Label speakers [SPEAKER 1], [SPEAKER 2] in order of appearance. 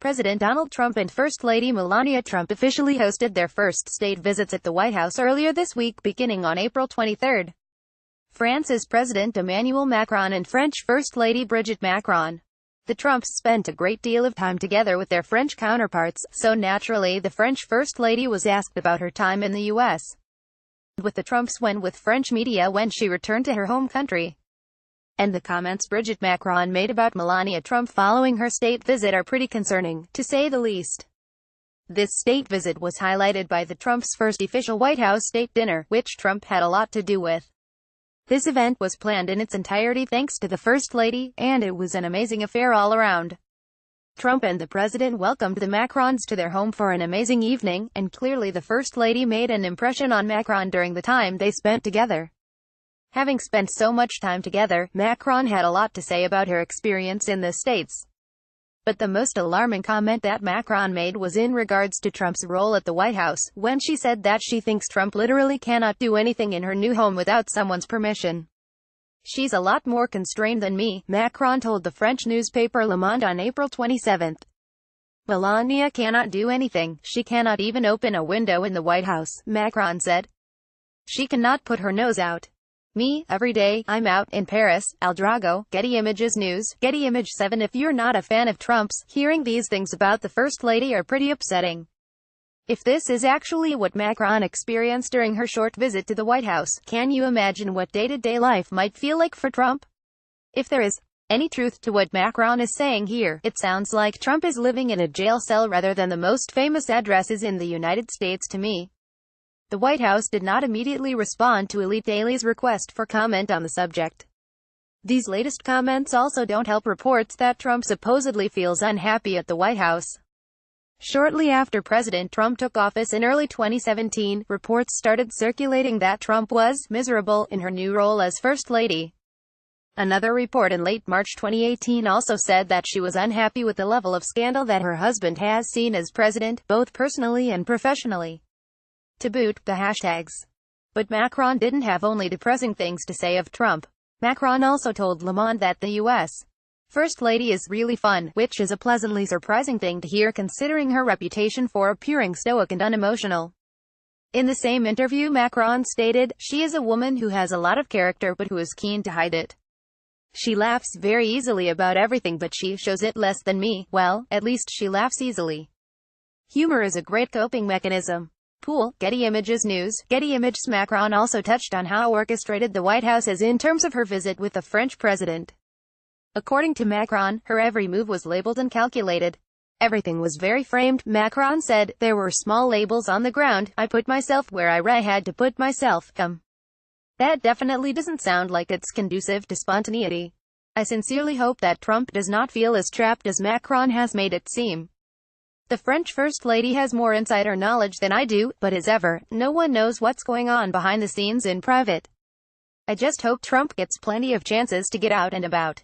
[SPEAKER 1] President Donald Trump and First Lady Melania Trump officially hosted their first state visits at the White House earlier this week, beginning on April 23. France's President Emmanuel Macron and French First Lady Brigitte Macron. The Trumps spent a great deal of time together with their French counterparts, so naturally the French First Lady was asked about her time in the U.S. with the Trumps with French media when she returned to her home country. And the comments Brigitte Macron made about Melania Trump following her state visit are pretty concerning, to say the least. This state visit was highlighted by the Trumps' first official White House state dinner, which Trump had a lot to do with. This event was planned in its entirety thanks to the First Lady, and it was an amazing affair all around. Trump and the President welcomed the Macrons to their home for an amazing evening, and clearly the First Lady made an impression on Macron during the time they spent together. Having spent so much time together, Macron had a lot to say about her experience in the States. But the most alarming comment that Macron made was in regards to Trump's role at the White House, when she said that she thinks Trump literally cannot do anything in her new home without someone's permission. "She's a lot more constrained than me," Macron told the French newspaper Le Monde on April 27. "Melania cannot do anything. She cannot even open a window in the White House," Macron said. "She cannot put her nose out. Me, every day, I'm out in Paris." Al Drago, Getty Images News, Getty Image 7. If you're not a fan of Trump's, hearing these things about the First Lady are pretty upsetting. If this is actually what Macron experienced during her short visit to the White House, can you imagine what day-to-day life might feel like for Trump? If there is any truth to what Macron is saying here, it sounds like Trump is living in a jail cell rather than the most famous addresses in the United States to me. The White House did not immediately respond to Elite Daily's request for comment on the subject. These latest comments also don't help reports that Trump supposedly feels unhappy at the White House. Shortly after President Trump took office in early 2017, reports started circulating that Trump was miserable in her new role as First Lady. Another report in late March 2018 also said that she was unhappy with the level of scandal that her husband has seen as president, both personally and professionally. To boot, the hashtags. But Macron didn't have only depressing things to say of Trump. Macron also told Le Monde that the U.S. First Lady is really fun, which is a pleasantly surprising thing to hear considering her reputation for appearing stoic and unemotional. In the same interview, Macron stated, "She is a woman who has a lot of character but who is keen to hide it. She laughs very easily about everything but she shows it less than me. Well, at least she laughs easily. Humor is a great coping mechanism." Pool, Getty Images News, Getty Images. Macron also touched on how orchestrated the White House is in terms of her visit with the French president. According to Macron, her every move was labeled and calculated. "Everything was very framed," Macron said. "There were small labels on the ground. I put myself where I had to put myself. That definitely doesn't sound like it's conducive to spontaneity. I sincerely hope that Trump does not feel as trapped as Macron has made it seem. The French First Lady has more insider knowledge than I do, but as ever, no one knows what's going on behind the scenes in private. I just hope Trump gets plenty of chances to get out and about."